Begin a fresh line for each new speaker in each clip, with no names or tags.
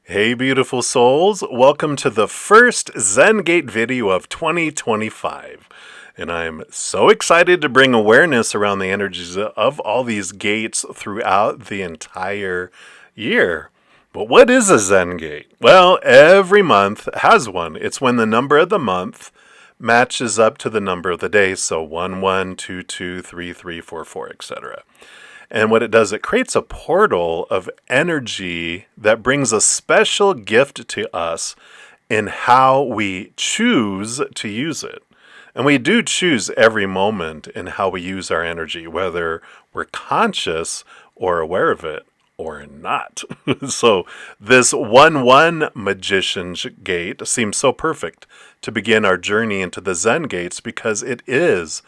Hey, beautiful souls. Welcome to the first Zen Gate video of 2025. And I'm so excited to bring awareness around the energies of all these gates throughout the entire year. But what is a Zen Gate? Well, every month has one. It's when the number of the month matches up to the number of the day. So 1, 1, 2, 2, 3, 3, 4, 4, etc. And what it does, it creates a portal of energy that brings a special gift to us in how we choose to use it. And we do choose every moment in how we use our energy, whether we're conscious or aware of it or not. So this 1-1 Magician's Gate seems so perfect to begin our journey into the Zen Gates because it is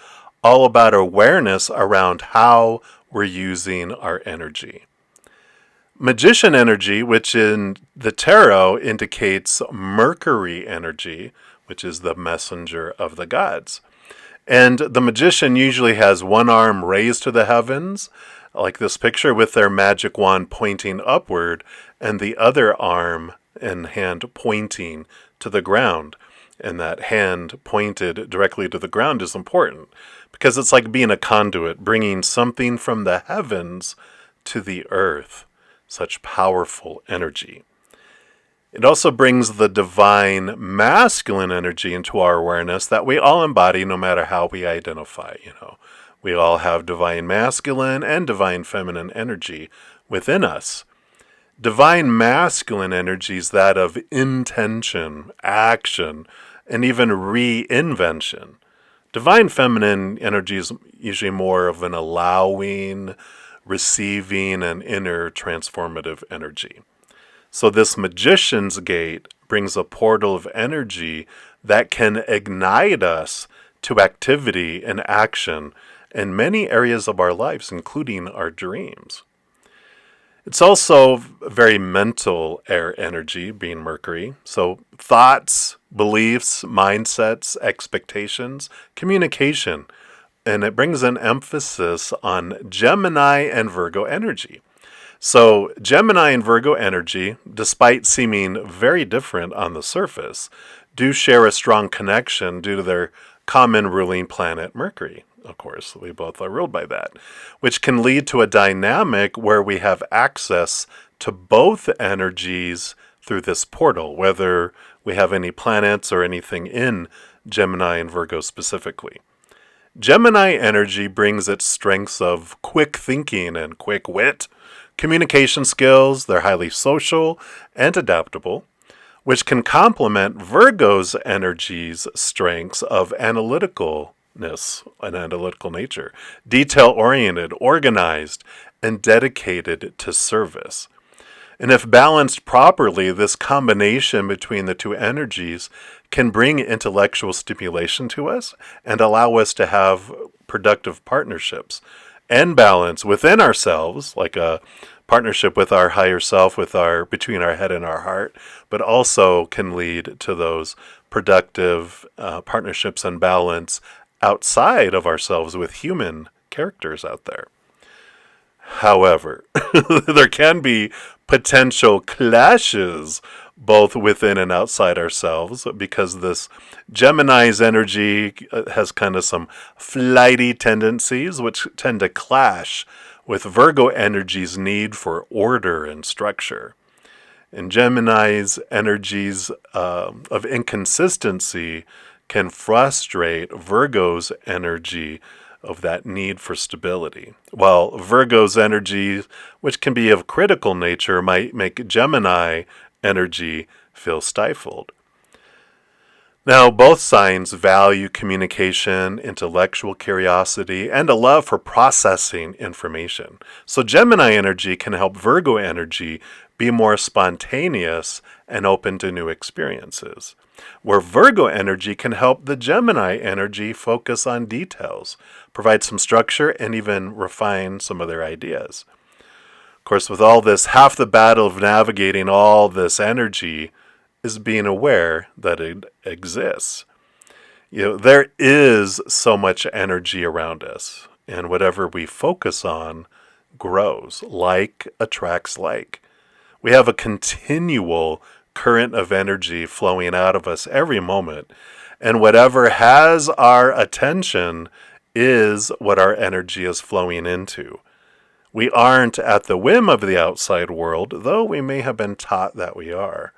all about awareness around how we're using our energy. Magician energy, which in the tarot indicates Mercury energy, which is the messenger of the gods. And the magician usually has one arm raised to the heavens, like this picture, with their magic wand pointing upward, and the other arm and hand pointing to the ground. And that hand pointed directly to the ground is important because it's like being a conduit, bringing something from the heavens to the earth. Such powerful energy. It also brings the divine masculine energy into our awareness that we all embody no matter how we identify. We all have divine masculine and divine feminine energy within us. Divine masculine energy is that of intention, action, and even reinvention. Divine feminine energy is usually more of an allowing, receiving, and inner transformative energy. So this Magician's Gate brings a portal of energy that can ignite us to activity and action in many areas of our lives, including our dreams. It's also very mental air energy, being Mercury. So thoughts, beliefs, mindsets, expectations, communication. And it brings an emphasis on Gemini and Virgo energy. So Gemini and Virgo energy, despite seeming very different on the surface, do share a strong connection due to their common ruling planet, Mercury. Of course, we both are ruled by that, which can lead to a dynamic where we have access to both energies through this portal, whether we have any planets or anything in Gemini and Virgo specifically. Gemini energy brings its strengths of quick thinking and quick wit, communication skills. They're highly social and adaptable, which can complement Virgo's energy's strengths of analyticalness and analytical nature, detail-oriented, organized, and dedicated to service. And if balanced properly, this combination between the two energies can bring intellectual stimulation to us and allow us to have productive partnerships and balance within ourselves, like a partnership with our higher self, between our head and our heart, but also can lead to those productive partnerships and balance outside of ourselves with human characters out there. However, there can be potential clashes both within and outside ourselves because this Gemini's energy has kind of some flighty tendencies which tend to clash with Virgo energy's need for order and structure. And Gemini's energies of inconsistency can frustrate Virgo's energy of that need for stability, while Virgo's energy, which can be of critical nature, might make Gemini energy feel stifled. Now, both signs value communication, intellectual curiosity, and a love for processing information. So Gemini energy can help Virgo energy be more spontaneous and open to new experiences, where Virgo energy can help the Gemini energy focus on details, provide some structure, and even refine some of their ideas. Of course, with all this, half the battle of navigating all this energy is being aware that it exists. There is so much energy around us, and whatever we focus on grows. Like attracts like. We have a continual current of energy flowing out of us every moment. And whatever has our attention is what our energy is flowing into. We aren't at the whim of the outside world, though we may have been taught that we are.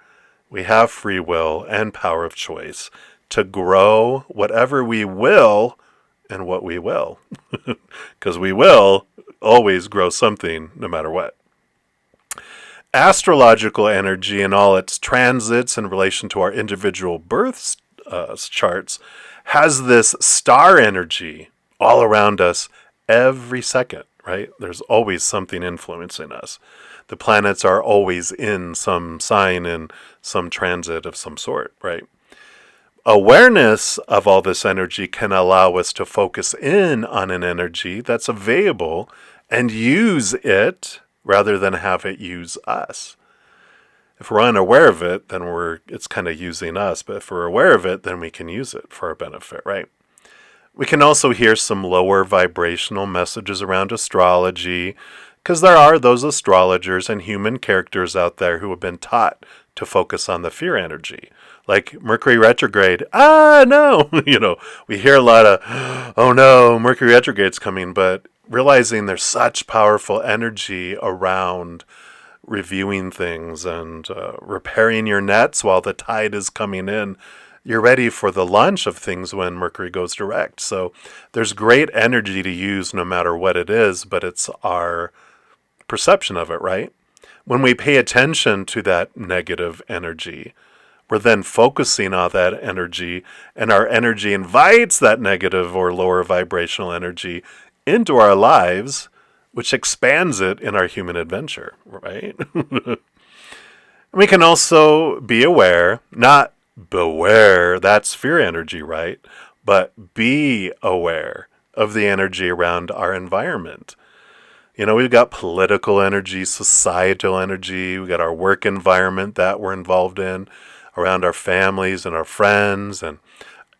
We have free will and power of choice to grow whatever we will and what we will. Because we will always grow something no matter what. Astrological energy and all its transits in relation to our individual birth charts has this star energy all around us every second, right? There's always something influencing us. The planets are always in some sign in some transit of some sort, right? Awareness of all this energy can allow us to focus in on an energy that's available and use it rather than have it use us. If we're unaware of it, then it's kind of using us. But if we're aware of it, then we can use it for our benefit, right? We can also hear some lower vibrational messages around astrology, because there are those astrologers and human characters out there who have been taught to focus on the fear energy. Like Mercury retrograde, no! We hear a lot of, oh no, Mercury retrograde's coming, but realizing there's such powerful energy around reviewing things and repairing your nets while the tide is coming in. You're ready for the launch of things when Mercury goes direct. So there's great energy to use no matter what it is, but it's our perception of it, right? When we pay attention to that negative energy, we're then focusing on that energy, and our energy invites that negative or lower vibrational energy into our lives, which expands it in our human adventure, right? We can also be aware, not beware, that's fear energy, right? But be aware of the energy around our environment. We've got political energy, societal energy, we've got our work environment that we're involved in, around our families and our friends, and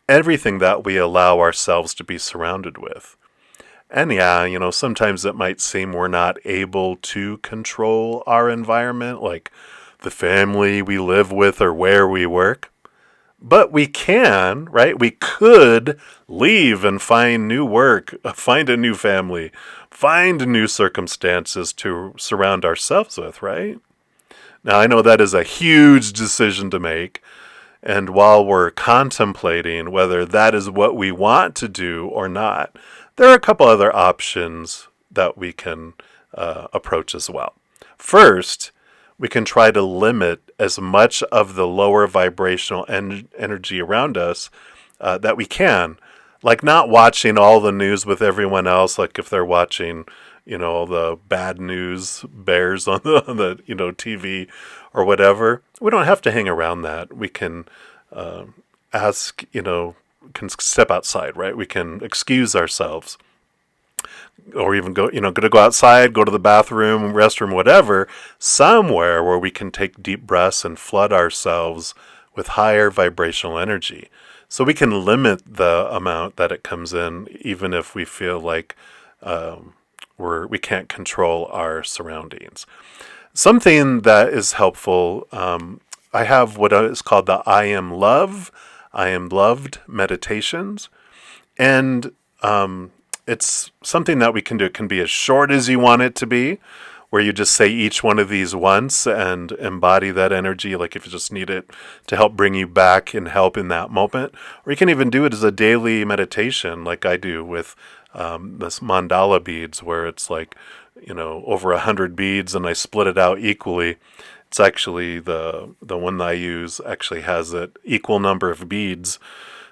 everything that we allow ourselves to be surrounded with. And sometimes it might seem we're not able to control our environment, like the family we live with or where we work. But we can, right? We could leave and find new work, find a new family, find new circumstances to surround ourselves with, right? Now, I know that is a huge decision to make. And while we're contemplating whether that is what we want to do or not, there are a couple other options that we can approach as well. First, we can try to limit as much of the lower vibrational energy around us that we can. Like not watching all the news with everyone else, like if they're watching, the bad news bears on the TV or whatever. We don't have to hang around that. We can can step outside, right? We can excuse ourselves, or even go outside, go to the bathroom, restroom, whatever, somewhere where we can take deep breaths and flood ourselves with higher vibrational energy. So we can limit the amount that it comes in, even if we feel like we can't control our surroundings. Something that is helpful, I have what is called the I Am Loved meditations. And it's something that we can do. It can be as short as you want it to be, where you just say each one of these once and embody that energy, like if you just need it to help bring you back and help in that moment. Or you can even do it as a daily meditation, like I do with this mandala beads, where it's like, over 100 beads and I split it out equally. It's actually the one that I use actually has an equal number of beads.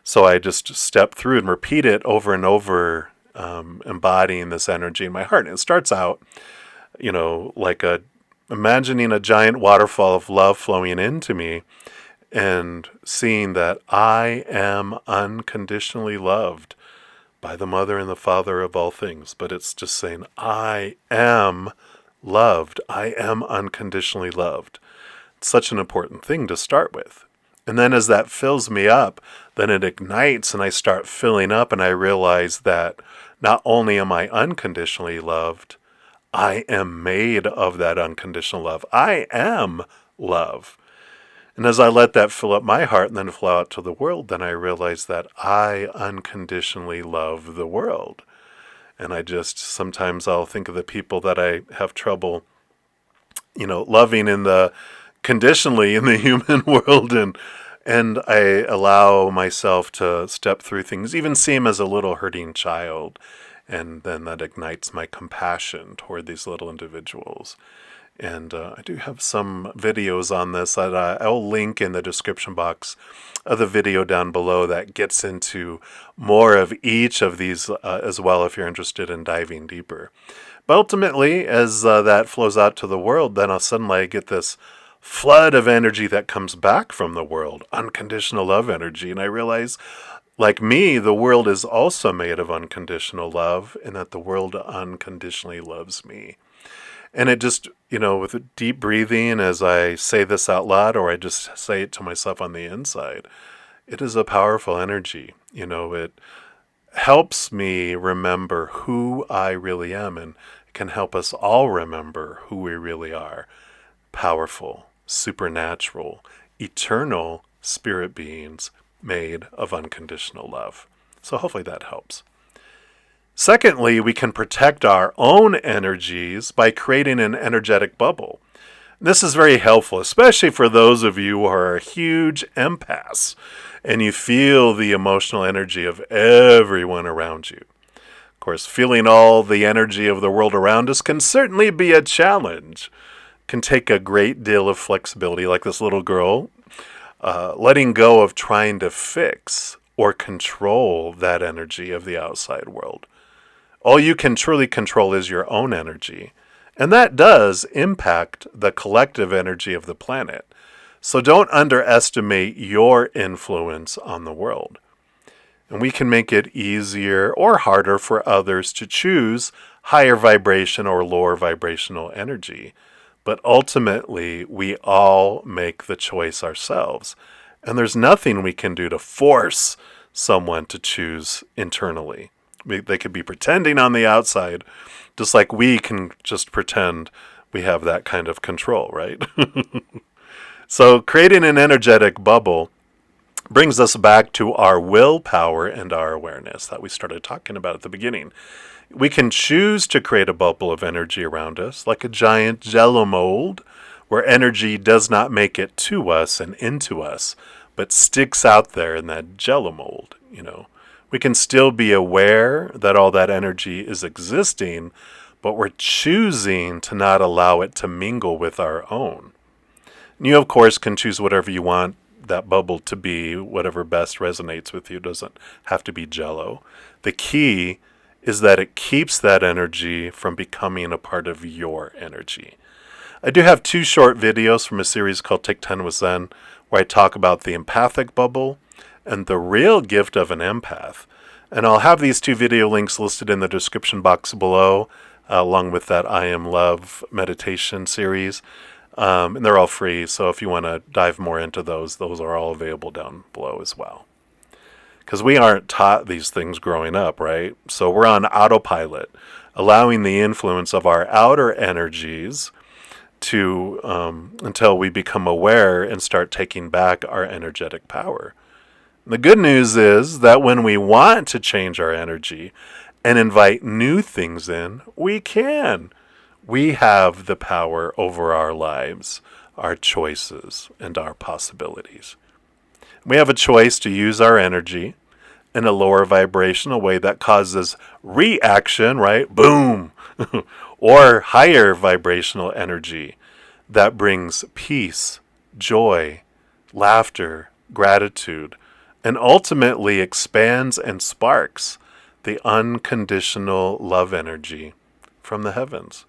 So I just step through and repeat it over and over, embodying this energy in my heart. And it starts out, like imagining a giant waterfall of love flowing into me and seeing that I am unconditionally loved by the mother and the father of all things. But it's just saying, I am loved. I am unconditionally loved. It's such an important thing to start with. And then as that fills me up, then it ignites and I start filling up and I realize that not only am I unconditionally loved, I am made of that unconditional love. I am love. And as I let that fill up my heart and then flow out to the world, then I realize that I unconditionally love the world. And sometimes I'll think of the people that I have trouble, loving in the conditionally in the human world, and I allow myself to step through things, even see him as a little hurting child. And then that ignites my compassion toward these little individuals. And I do have some videos on this that I'll link in the description box of the video down below that gets into more of each of these as well if you're interested in diving deeper. But ultimately, as that flows out to the world, then I'll suddenly get this flood of energy that comes back from the world, unconditional love energy. And I realize, like me, the world is also made of unconditional love, and that the world unconditionally loves me. And it just, with deep breathing as I say this out loud, or I just say it to myself on the inside, it is a powerful energy. It helps me remember who I really am, and it can help us all remember who we really are. Powerful, supernatural, eternal spirit beings made of unconditional love. So hopefully that helps. Secondly, we can protect our own energies by creating an energetic bubble. This is very helpful, especially for those of you who are huge empaths and you feel the emotional energy of everyone around you. Of course, feeling all the energy of the world around us can certainly be a challenge. It can take a great deal of flexibility, like this little girl, letting go of trying to fix or control that energy of the outside world. All you can truly control is your own energy, and that does impact the collective energy of the planet. So don't underestimate your influence on the world. And we can make it easier or harder for others to choose higher vibration or lower vibrational energy. But ultimately, we all make the choice ourselves. And there's nothing we can do to force someone to choose internally. They could be pretending on the outside, just like we can just pretend we have that kind of control, right? So creating an energetic bubble brings us back to our willpower and our awareness that we started talking about at the beginning. We can choose to create a bubble of energy around us, like a giant jello mold, where energy does not make it to us and into us, but sticks out there in that jello mold, We can still be aware that all that energy is existing, but we're choosing to not allow it to mingle with our own. And you, of course, can choose whatever you want that bubble to be, whatever best resonates with you. It doesn't have to be jello. The key is that it keeps that energy from becoming a part of your energy. I do have 2 short videos from a series called Take 10 with Zen, where I talk about the empathic bubble and the real gift of an empath. And I'll have these 2 video links listed in the description box below, along with that I Am Love meditation series. And they're all free, so if you want to dive more into those are all available down below as well. Because we aren't taught these things growing up, right? So we're on autopilot, allowing the influence of our outer energies to until we become aware and start taking back our energetic power. The good news is that when we want to change our energy and invite new things in, we can. We have the power over our lives, our choices, and our possibilities. We have a choice to use our energy in a lower vibrational way that causes reaction, right? Boom! Or higher vibrational energy that brings peace, joy, laughter, gratitude, and ultimately expands and sparks the unconditional love energy from the heavens.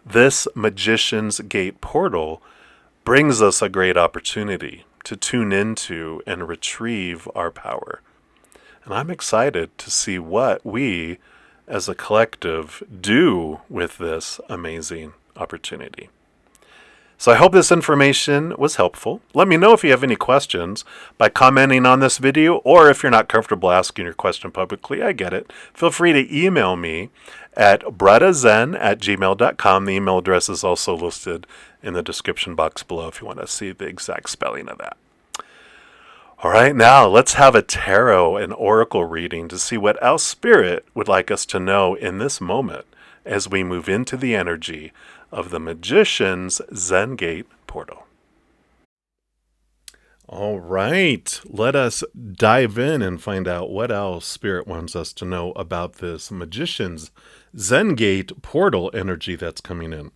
This Magician's Gate portal brings us a great opportunity to tune into and retrieve our power. And I'm excited to see what we, as a collective, do with this amazing opportunity. So I hope this information was helpful. Let me know if you have any questions by commenting on this video, or if you're not comfortable asking your question publicly, I get it. Feel free to email me at brettazen@gmail.com. The email address is also listed in the description box below if you want to see the exact spelling of that. All right, now let's have a tarot and oracle reading to see what else Spirit would like us to know in this moment as we move into the energy of the Magician's Zen Gate portal. All right, let us dive in and find out what else Spirit wants us to know about this Magician's Zen Gate portal energy that's coming in.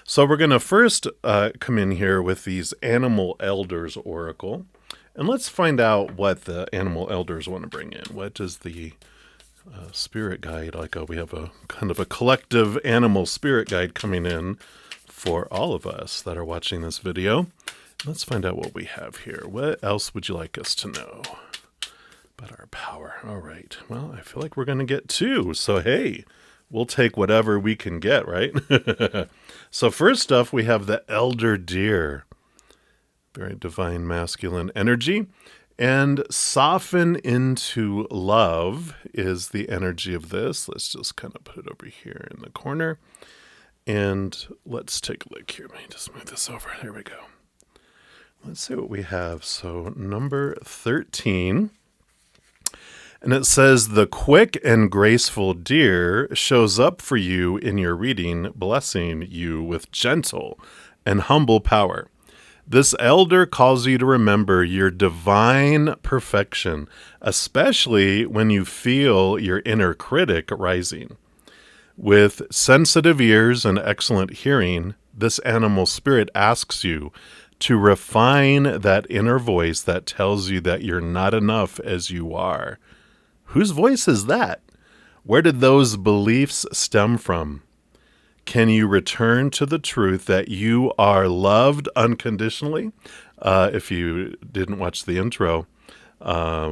So we're going to first come in here with these Animal Elders Oracle. And let's find out what the Animal Elders want to bring in. What does the spirit guide, we have a kind of a collective animal spirit guide coming in for all of us that are watching this video. Let's find out what we have here. What else would you like us to know about our power? All right. Well, I feel like we're going to get two. So, hey, we'll take whatever we can get, right? So first off, we have the Elder Deer. Very divine masculine energy. And soften into love is the energy of this. Let's just kind of put it over here in the corner. And let's take a look here. Let me just move this over. There we go. Let's see what we have. So number 13. And it says, the quick and graceful deer shows up for you in your reading, blessing you with gentle and humble power. This elder calls you to remember your divine perfection, especially when you feel your inner critic rising. With sensitive ears and excellent hearing, this animal spirit asks you to refine that inner voice that tells you that you're not enough as you are. Whose voice is that? Where did those beliefs stem from? Can you return to the truth that you are loved unconditionally? If you didn't watch the intro,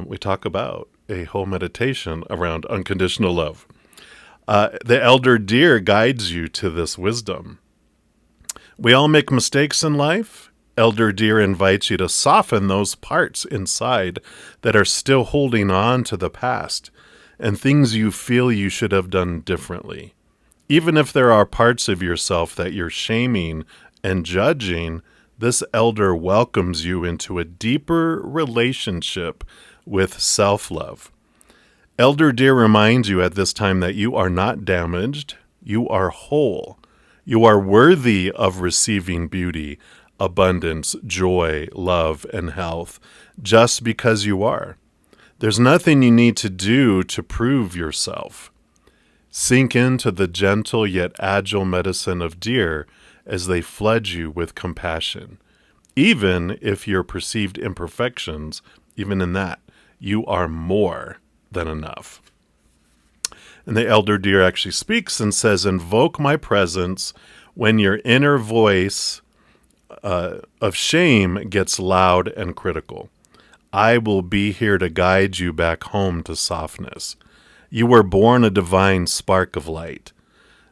we talk about a whole meditation around unconditional love. The Elder Deer guides you to this wisdom. We all make mistakes in life. Elder Deer invites you to soften those parts inside that are still holding on to the past and things you feel you should have done differently. Even if there are parts of yourself that you're shaming and judging, this elder welcomes you into a deeper relationship with self-love. Elder Deer reminds you at this time that you are not damaged, you are whole. You are worthy of receiving beauty, abundance, joy, love, and health, just because you are. There's nothing you need to do to prove yourself. Sink into the gentle yet agile medicine of deer as they flood you with compassion. Even if your perceived imperfections, even in that, you are more than enough. And the Elder Deer actually speaks and says, invoke my presence when your inner voice of shame gets loud and critical. I will be here to guide you back home to softness. You were born a divine spark of light.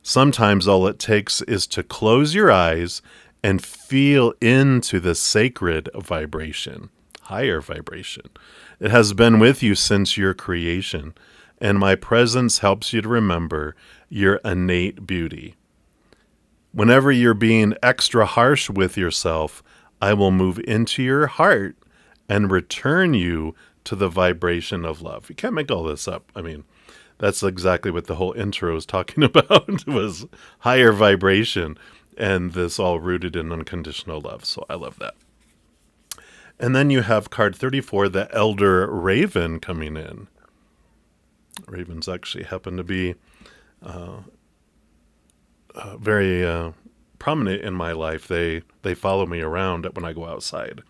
Sometimes all it takes is to close your eyes and feel into the sacred vibration, higher vibration. It has been with you since your creation, and my presence helps you to remember your innate beauty. Whenever you're being extra harsh with yourself, I will move into your heart and return you to the vibration of love. You can't make all this up. I mean, that's exactly what the whole intro is talking about, was higher vibration, and this all rooted in unconditional love. So I love that. And then you have card 34, the Elder Raven, coming in. Ravens actually happen to be very prominent in my life. They follow me around when I go outside.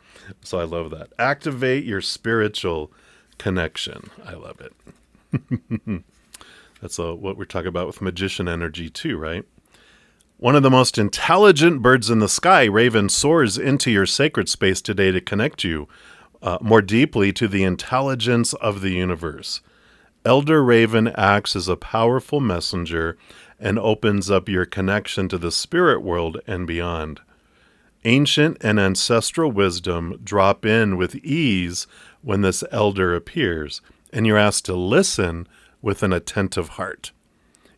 So I love that. Activate your spiritual connection. I love it. That's what we're talking about with magician energy too, right? One of the most intelligent birds in the sky, Raven, soars into your sacred space today to connect you more deeply to the intelligence of the universe. Elder Raven acts as a powerful messenger and opens up your connection to the spirit world and beyond. Ancient and ancestral wisdom drop in with ease when this elder appears, and you're asked to listen with an attentive heart.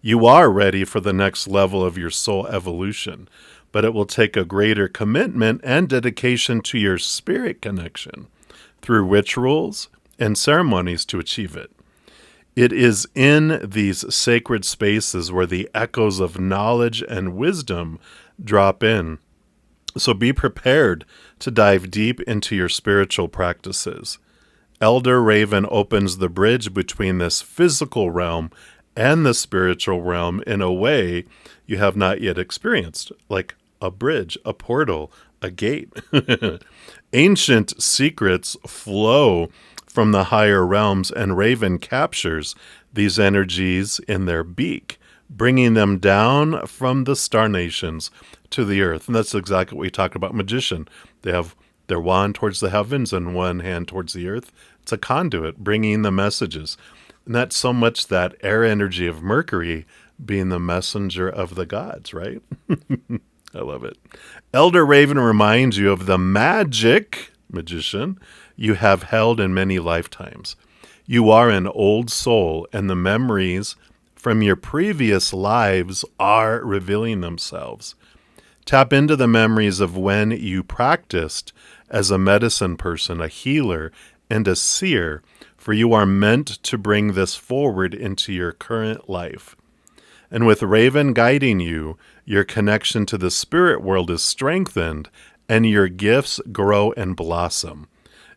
You are ready for the next level of your soul evolution, but it will take a greater commitment and dedication to your spirit connection through rituals and ceremonies to achieve it. It is in these sacred spaces where the echoes of knowledge and wisdom drop in. So be prepared to dive deep into your spiritual practices. Elder Raven opens the bridge between this physical realm and the spiritual realm in a way you have not yet experienced, like a bridge, a portal, a gate. Ancient secrets flow from the higher realms, and Raven captures these energies in their beak, bringing them down from the star nations to the earth. And that's exactly what we talk about magician. They have their wand towards the heavens and one hand towards the earth. It's a conduit bringing the messages. And that's so much that air energy of Mercury being the messenger of the gods, right? I love it. Elder Raven reminds you of the magic, magician, you have held in many lifetimes. You are an old soul, and the memories from your previous lives are revealing themselves. Tap into the memories of when you practiced as a medicine person, a healer, and a seer, for you are meant to bring this forward into your current life. And with Raven guiding you, your connection to the spirit world is strengthened, and your gifts grow and blossom.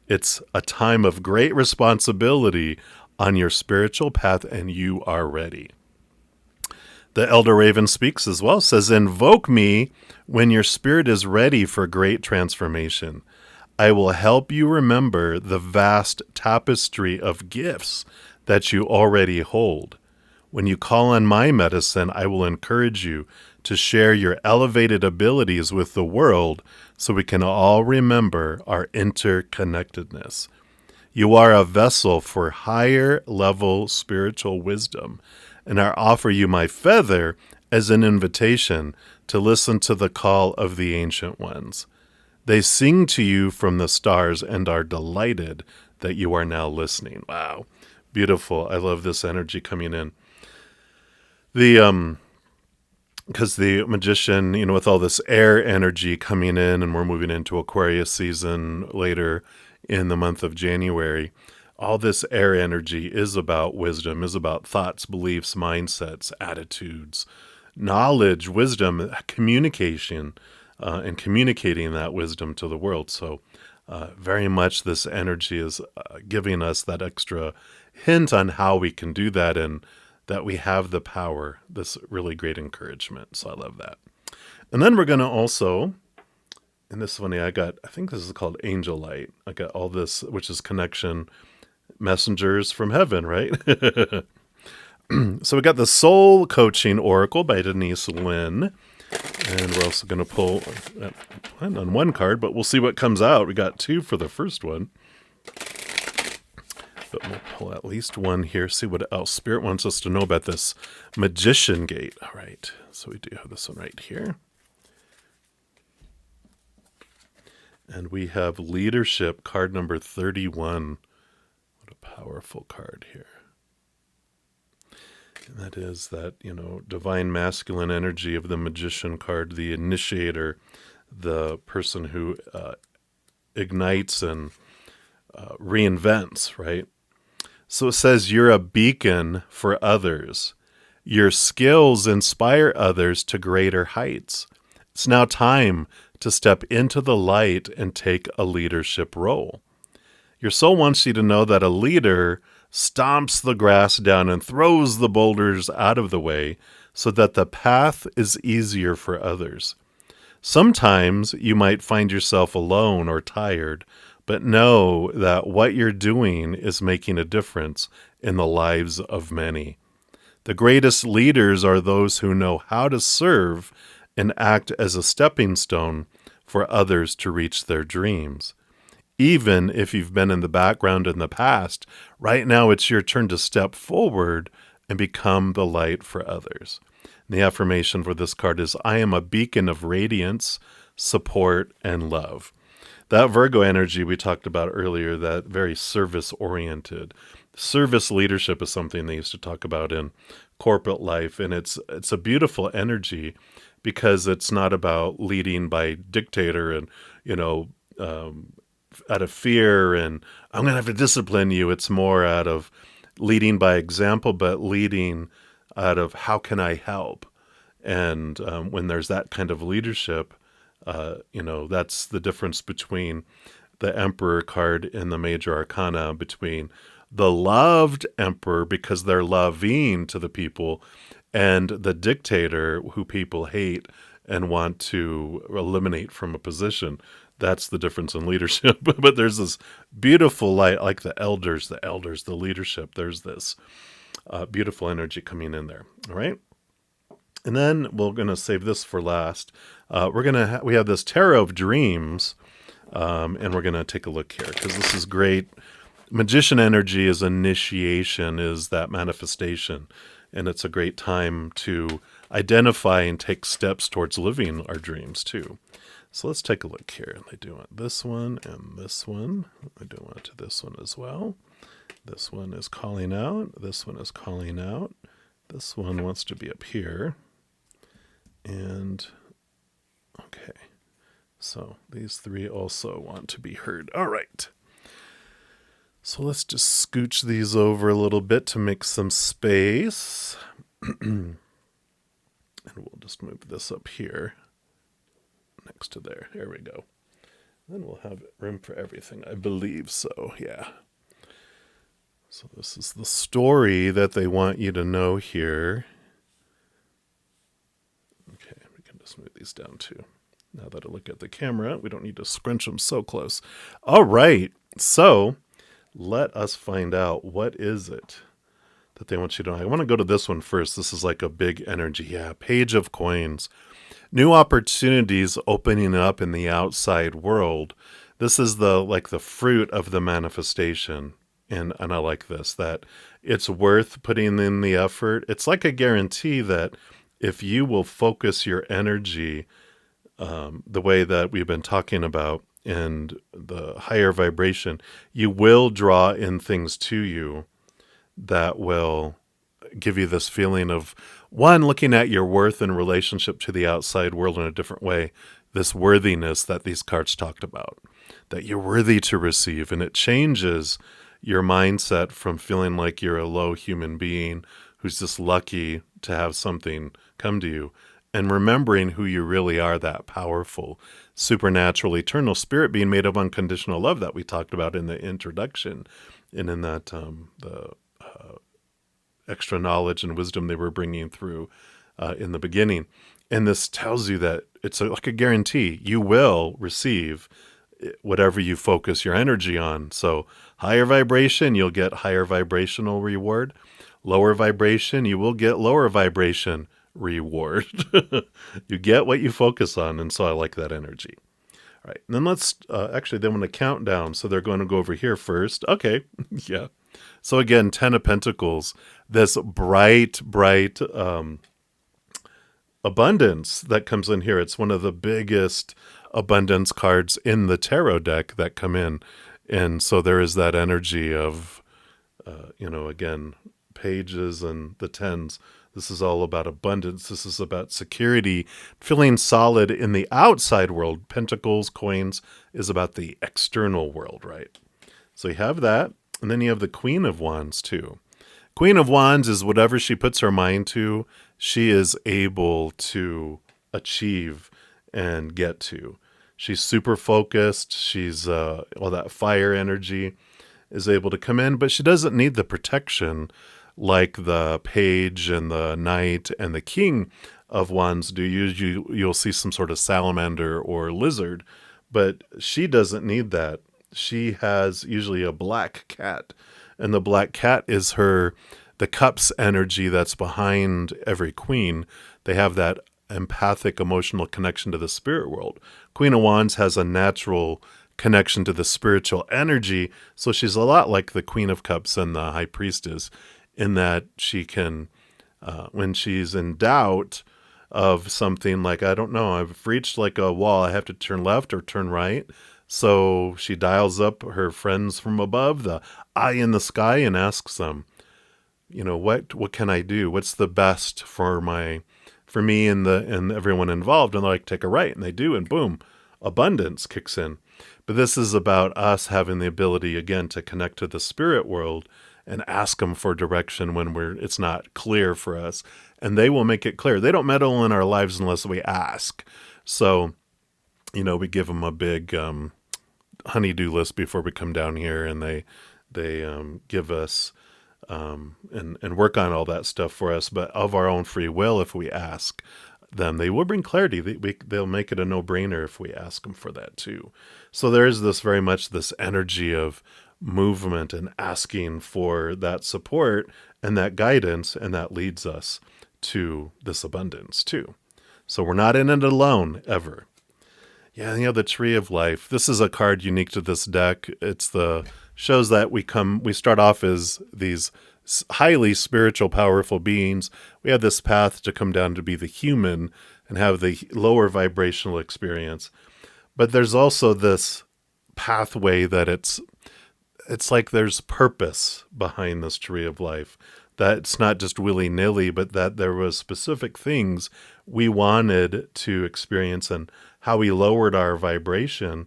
It's a time of great responsibility on your spiritual path, and you are ready. The Elder Raven speaks as well, says, invoke me when your spirit is ready for great transformation. I will help you remember the vast tapestry of gifts that you already hold. When you call on my medicine, I will encourage you to share your elevated abilities with the world so we can all remember our interconnectedness. You are a vessel for higher level spiritual wisdom, and I offer you my feather as an invitation to listen to the call of the ancient ones. They sing to you from the stars and are delighted that you are now listening. Wow. Beautiful. I love this energy coming in. Because the magician, with all this air energy coming in, and we're moving into Aquarius season later in the month of January, all this air energy is about wisdom, is about thoughts, beliefs, mindsets, attitudes, knowledge, wisdom, communication, and communicating that wisdom to the world. So very much this energy is giving us that extra hint on how we can do that, and that we have the power, this really great encouragement. So I love that. And then we're going to also, and this one I think this is called Angel Light. I got all this, which is connection messengers from heaven, right? So we got the Soul Coaching Oracle by Denise Lynn. And we're also going to pull on one card, but we'll see what comes out. We got two for the first one. But we'll pull at least one here, see what else Spirit wants us to know about this Magician Gate. All right, so we do have this one right here. And we have Leadership, card number 31. What a powerful card here. And that is that, divine masculine energy of the Magician card, the initiator, the person who ignites and reinvents, right? So it says you're a beacon for others. Your skills inspire others to greater heights. It's now time to step into the light and take a leadership role. Your soul wants you to know that a leader stomps the grass down and throws the boulders out of the way so that the path is easier for others. Sometimes you might find yourself alone or tired, but know that what you're doing is making a difference in the lives of many. The greatest leaders are those who know how to serve and act as a stepping stone for others to reach their dreams. Even if you've been in the background in the past, right now it's your turn to step forward and become the light for others. And the affirmation for this card is, I am a beacon of radiance, support, and love. That Virgo energy we talked about earlier, that very service-oriented. Service leadership is something they used to talk about in corporate life, and it's a beautiful energy because it's not about leading by dictator and, out of fear and I'm going to have to discipline you. It's more out of leading by example, but leading out of how can I help? And when there's that kind of leadership, that's the difference between the Emperor card in the Major Arcana, between the loved Emperor because they're loving to the people, and the dictator who people hate and want to eliminate from a position. That's the difference in leadership. But there's this beautiful light, like the elders, the leadership. There's this beautiful energy coming in there. All right. And then we're going to save this for last. We have this Tarot of Dreams, and we're going to take a look here because this is great. Magician energy is initiation, is that manifestation, and it's a great time to identify and take steps towards living our dreams too. So let's take a look here. I do want this one and this one. I do want this one as well. This one is calling out. This one is calling out. This one wants to be up here. And okay, so these three also want to be heard. All right. So let's just scooch these over a little bit to make some space. And we'll just move this up here next to there. There we go. Then we'll have room for everything. I believe so, yeah. So this is the story that they want you to know here. Okay, we can just move these down too. Now that I look at the camera, we don't need to scrunch them so close. All right, so let us find out, what is it that they want you to know? I want to go to this one first. This is like a big energy. Yeah, Page of Coins. New opportunities opening up in the outside world. This is the fruit of the manifestation. And I like this, that it's worth putting in the effort. It's like a guarantee that if you will focus your energy the way that we've been talking about, and the higher vibration, you will draw in things to you that will give you this feeling of, one, looking at your worth in relationship to the outside world in a different way, this worthiness that these cards talked about, that you're worthy to receive. And it changes your mindset from feeling like you're a low human being who's just lucky to have something come to you, and remembering who you really are, that powerful, supernatural, eternal spirit being made of unconditional love that we talked about in the introduction, and in that the extra knowledge and wisdom they were bringing through in the beginning. And this tells you that it's like a guarantee. You will receive whatever you focus your energy on. So higher vibration, you'll get higher vibrational reward. Lower vibration, you will get lower vibration reward. You get what you focus on, and so I like that energy. All right, and then let's actually, they want to count down, so they're going to go over here first. Okay, yeah. So again, 10 of Pentacles, this bright abundance that comes in here. It's one of the biggest abundance cards in the tarot deck that come in, and so there is that energy of, again, pages and the tens. This is all about abundance. This is about security, feeling solid in the outside world. Pentacles, coins is about the external world, right? So you have that. And then you have the Queen of Wands too. Queen of Wands is whatever she puts her mind to, she is able to achieve and get to. She's super focused. She's all that fire energy is able to come in, but she doesn't need the protection like the Page and the Knight and the King of Wands do. You'll see some sort of salamander or lizard, but she doesn't need that. She has usually a black cat, and the black cat is the cups energy that's behind every queen. They have that empathic, emotional connection to the spirit world. Queen of Wands has a natural connection to the spiritual energy, so she's a lot like the Queen of Cups and the High Priestess, in that she can, when she's in doubt, of something like, I don't know, I've reached like a wall. I have to turn left or turn right. So she dials up her friends from above, the eye in the sky, and asks them, what can I do? What's the best for me and everyone involved? And they're like, take a right. And they do, and boom, abundance kicks in. But this is about us having the ability, again, to connect to the spirit world and ask them for direction when it's not clear for us. And they will make it clear. They don't meddle in our lives unless we ask. So, we give them a big honey-do list before we come down here, and they give us and work on all that stuff for us. But of our own free will, if we ask them, they will bring clarity. They'll make it a no-brainer if we ask them for that too. So there is very much this energy of movement and asking for that support and that guidance, and that leads us to this abundance too. So we're not in it alone ever. Yeah, the Tree of Life. This is a card unique to this deck. Shows that we start off as these highly spiritual, powerful beings. We have this path to come down to be the human and have the lower vibrational experience. But there's also this pathway that it's like there's purpose behind this Tree of Life. That it's not just willy-nilly, but that there was specific things we wanted to experience and how we lowered our vibration.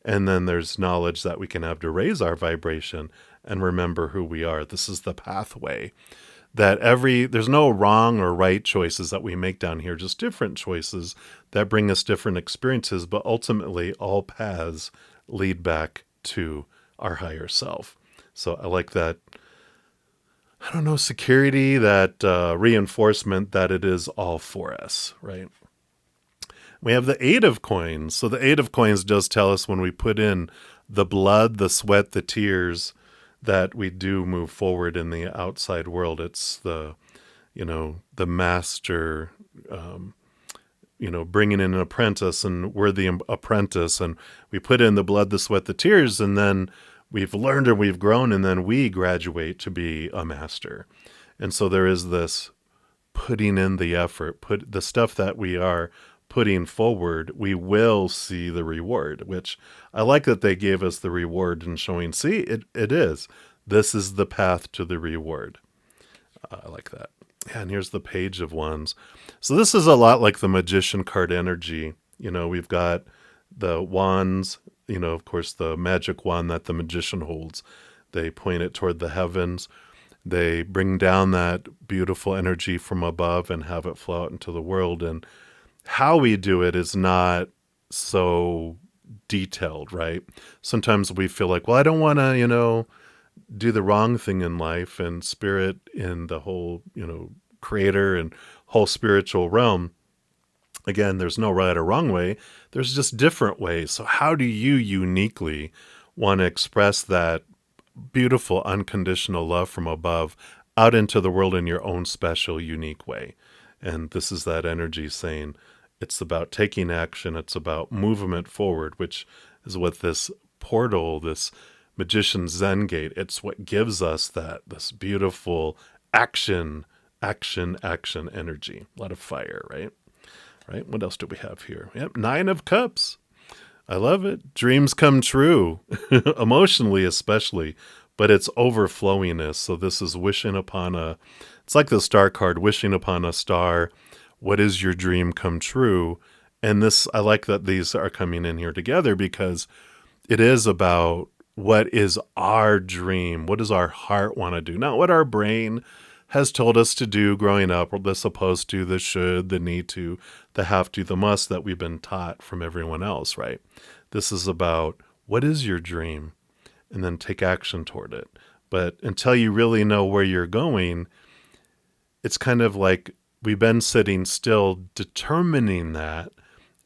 And then there's knowledge that we can have to raise our vibration and remember who we are. This is the pathway. There's no wrong or right choices that we make down here, just different choices that bring us different experiences, but ultimately all paths lead back to our higher self. So I like that, security, that reinforcement that it is all for us, right? We have the Eight of Coins. So the Eight of Coins does tell us when we put in the blood, the sweat, the tears, that we do move forward in the outside world. It's the master, bringing in an apprentice, and we're the apprentice, and we put in the blood, the sweat, the tears, and then we've learned or we've grown, and then we graduate to be a master. And so there is this putting in the effort, put the stuff that we are putting forward, we will see the reward, which I like that they gave us the reward and showing, see, it is. This is the path to the reward. I like that. Yeah, and here's the Page of Wands. So this is a lot like the Magician card energy. We've got the wands, of course, the magic wand that the magician holds. They point it toward the heavens. They bring down that beautiful energy from above and have it flow out into the world. And how we do it is not so detailed, right? Sometimes we feel like, well, I don't want to, do the wrong thing in life, and spirit in the whole, creator and whole spiritual realm. Again, there's no right or wrong way. There's just different ways. So how do you uniquely want to express that beautiful, unconditional love from above out into the world in your own special, unique way? And this is that energy saying it's about taking action. It's about movement forward, which is what this portal, this Magician's Zen Gate, it's what gives us this beautiful action energy. A lot of fire, right? Right? What else do we have here? Yep, Nine of Cups. I love it. Dreams come true, emotionally especially, but it's overflowingness. So this is wishing upon it's like the star card, wishing upon a star. What is your dream come true? And I like that these are coming in here together, because it is about what is our dream? What does our heart want to do? Not what our brain has told us to do growing up, or the supposed to, the should, the need to, the have to, the must that we've been taught from everyone else, right? This is about what is your dream, and then take action toward it. But until you really know where you're going, it's kind of like we've been sitting still determining that,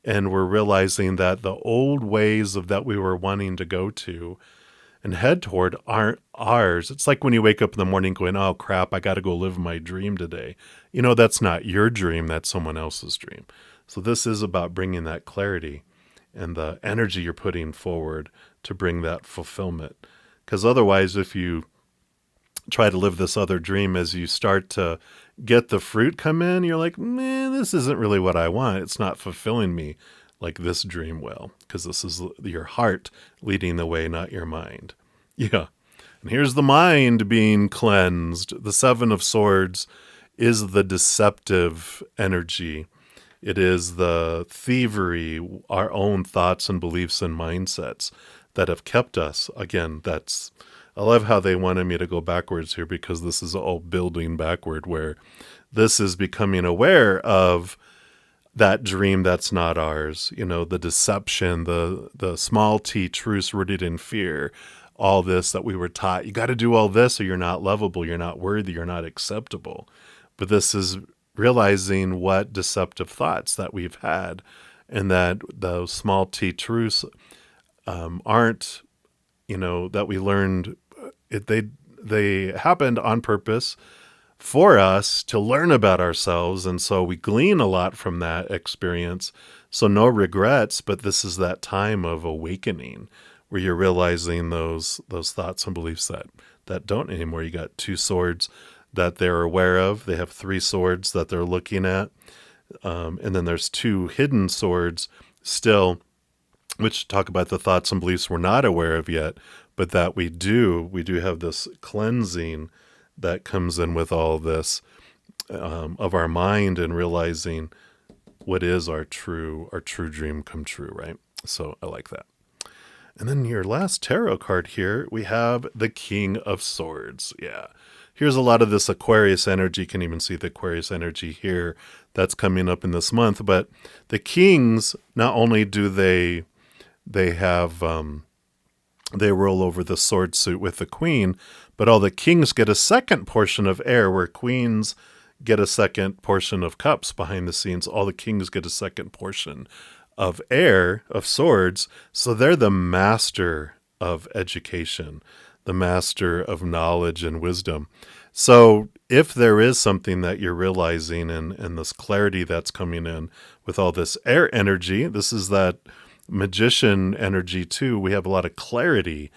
and we're realizing that the old ways that we were wanting to go to and head toward aren't ours. It's like when you wake up in the morning going, oh crap, I got to go live my dream today. That's not your dream, that's someone else's dream. So this is about bringing that clarity and the energy you're putting forward to bring that fulfillment. Because otherwise, if you try to live this other dream, as you start to get the fruit come in, you're like, man, this isn't really what I want. It's not fulfilling me like this dream will, because this is your heart leading the way, not your mind. Yeah. And here's the mind being cleansed. The Seven of Swords is the deceptive energy. It is the thievery, our own thoughts and beliefs and mindsets that have kept us. Again, I love how they wanted me to go backwards here, because this is all building backward, where this is becoming aware of that dream that's not ours, the deception, the small t truths rooted in fear, all this that we were taught. You got to do all this or you're not lovable, you're not worthy, you're not acceptable. But this is realizing what deceptive thoughts that we've had, and that those small t truths aren't, that we learned. They happened on purpose for us to learn about ourselves, and so we glean a lot from that experience. So no regrets, but this is that time of awakening where you're realizing those thoughts and beliefs that don't anymore. You got two swords that they're aware of. They have three swords that they're looking at, and then there's two hidden swords still, which talk about the thoughts and beliefs we're not aware of yet, but that we do have this cleansing that comes in with all this of our mind, and realizing what is our true dream come true, right? So I like that. And then your last tarot card here, we have the King of Swords. Yeah. Here's a lot of this Aquarius energy. You can even see the Aquarius energy here that's coming up in this month. But the kings, not only do they have they roll over the sword suit with the queen, but all the kings get a second portion of air, where queens get a second portion of cups behind the scenes. All the kings get a second portion of air, of swords. So they're the master of education, the master of knowledge and wisdom. So if there is something that you're realizing, and this clarity that's coming in with all this air energy, this is that magician energy too. We have a lot of clarity,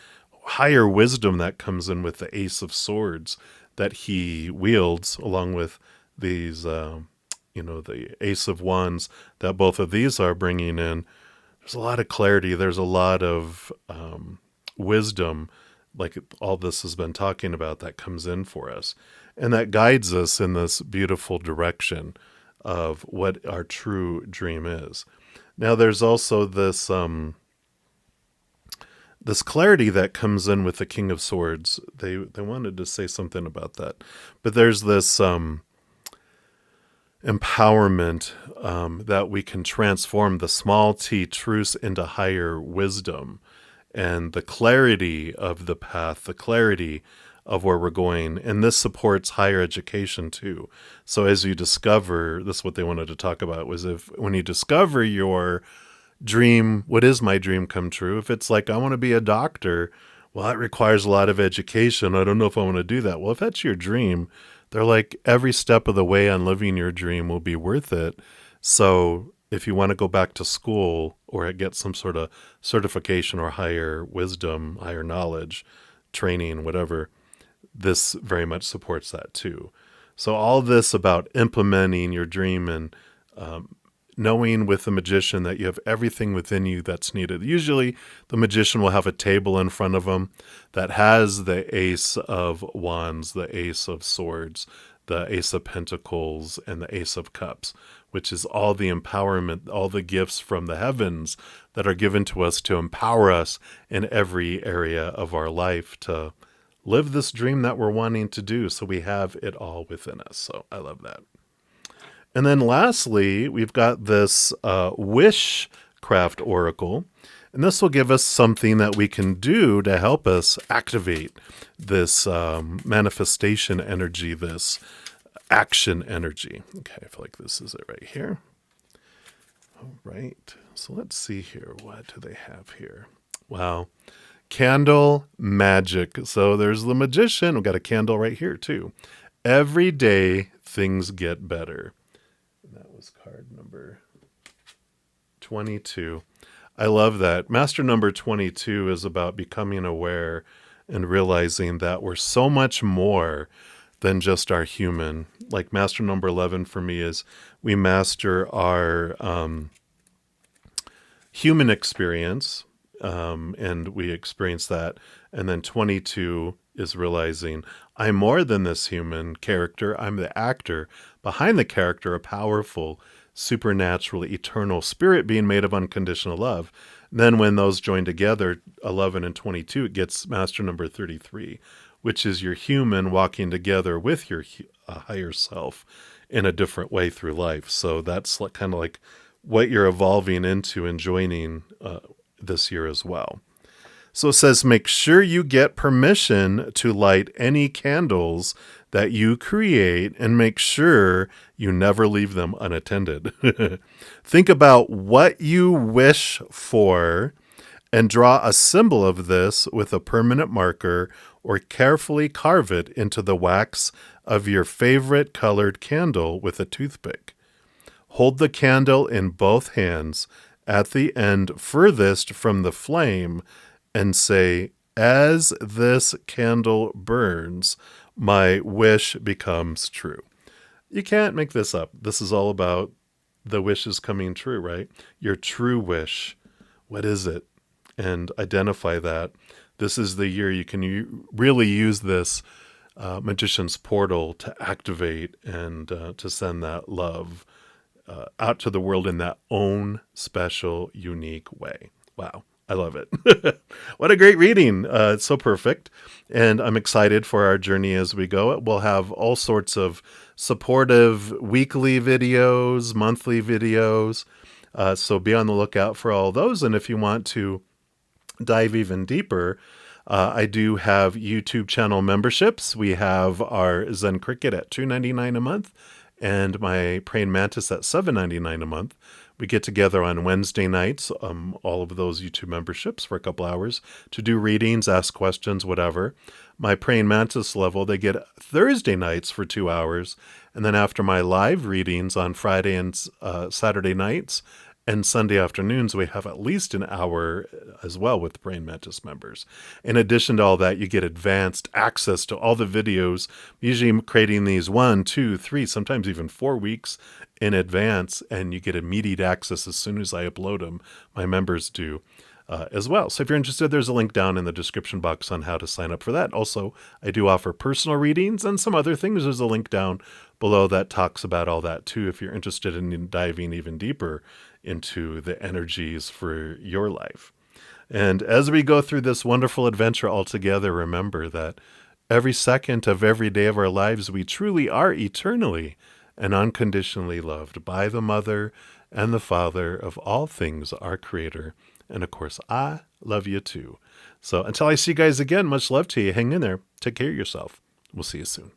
higher wisdom that comes in with the Ace of Swords that he wields, along with these, the Ace of Wands that both of these are bringing in. There's a lot of clarity. There's a lot of wisdom, like all this has been talking about, that comes in for us, and that guides us in this beautiful direction of what our true dream is. Now, there's also this this clarity that comes in with the King of Swords. They wanted to say something about that, but there's this empowerment that we can transform the small t truths into higher wisdom, and the clarity of the path, the clarity of where we're going. And this supports higher education too. So as you discover, this is what they wanted to talk about, was when you discover your dream, what is my dream come true? If it's like, I want to be a doctor, well, that requires a lot of education. I don't know if I want to do that. Well, if that's your dream, they're like, every step of the way on living your dream will be worth it. So if you want to go back to school or get some sort of certification or higher wisdom, higher knowledge, training, whatever, this very much supports that too. So all this about implementing your dream, and knowing with the magician that you have everything within you that's needed. Usually the magician will have a table in front of them that has the Ace of Wands, the Ace of Swords, the Ace of Pentacles, and the Ace of Cups, which is all the empowerment, all the gifts from the heavens that are given to us to empower us in every area of our life to live this dream that we're wanting to do. So we have it all within us. So I love that. And then lastly, we've got this Wishcraft Oracle. And this will give us something that we can do to help us activate this manifestation energy, this action energy. Okay, I feel like this is it right here. All right. So let's see here. What do they have here? Wow. Candle magic. So there's the magician. We've got a candle right here too. Every day things get better. And that was card number 22. I love that. Master number 22 is about becoming aware and realizing that we're so much more than just our human. Like master number 11 for me is we master our human experience, and we experience that. And then 22 is realizing I'm more than this human character. I'm the actor behind the character, a powerful, supernatural, eternal spirit being made of unconditional love. Then when those join together, 11 and 22, it gets master number 33, which is your human walking together with your higher self in a different way through life. So that's kind of like what you're evolving into and joining this year as well. So it says, make sure you get permission to light any candles that you create and make sure you never leave them unattended. Think about what you wish for and draw a symbol of this with a permanent marker or carefully carve it into the wax of your favorite colored candle with a toothpick. Hold the candle in both hands at the end furthest from the flame and say, as this candle burns, my wish becomes true. You can't make this up. This is all about the wishes coming true, right? Your true wish. What is it? And identify that. This is the year you can really use this magician's portal to activate and to send that love out to the world in that own special, unique way. Wow. I love it. What a great reading. It's so perfect. And I'm excited for our journey as we go. We'll have all sorts of supportive weekly videos, monthly videos. So be on the lookout for all those. And if you want to dive even deeper, I do have YouTube channel memberships. We have our Zen Cricket at $2.99 a month and my Praying Mantis at $7.99 a month. We get together on Wednesday nights, all of those YouTube memberships for a couple hours to do readings, ask questions, whatever. My Praying Mantis level, they get Thursday nights for 2 hours. And then after my live readings on Friday and Saturday nights and Sunday afternoons, we have at least an hour as well with Praying Mantis members. In addition to all that, you get advanced access to all the videos, usually creating these 1, 2, 3, sometimes even 4 weeks in advance, and you get immediate access as soon as I upload them. My members do as well. So if you're interested, there's a link down in the description box on how to sign up for that. Also, I do offer personal readings and some other things. There's a link down below that talks about all that too, if you're interested in diving even deeper into the energies for your life. And as we go through this wonderful adventure all together, remember that every second of every day of our lives, we truly are eternally and unconditionally loved by the Mother and the Father of all things, our Creator. And of course, I love you too. So until I see you guys again, much love to you. Hang in there. Take care of yourself. We'll see you soon.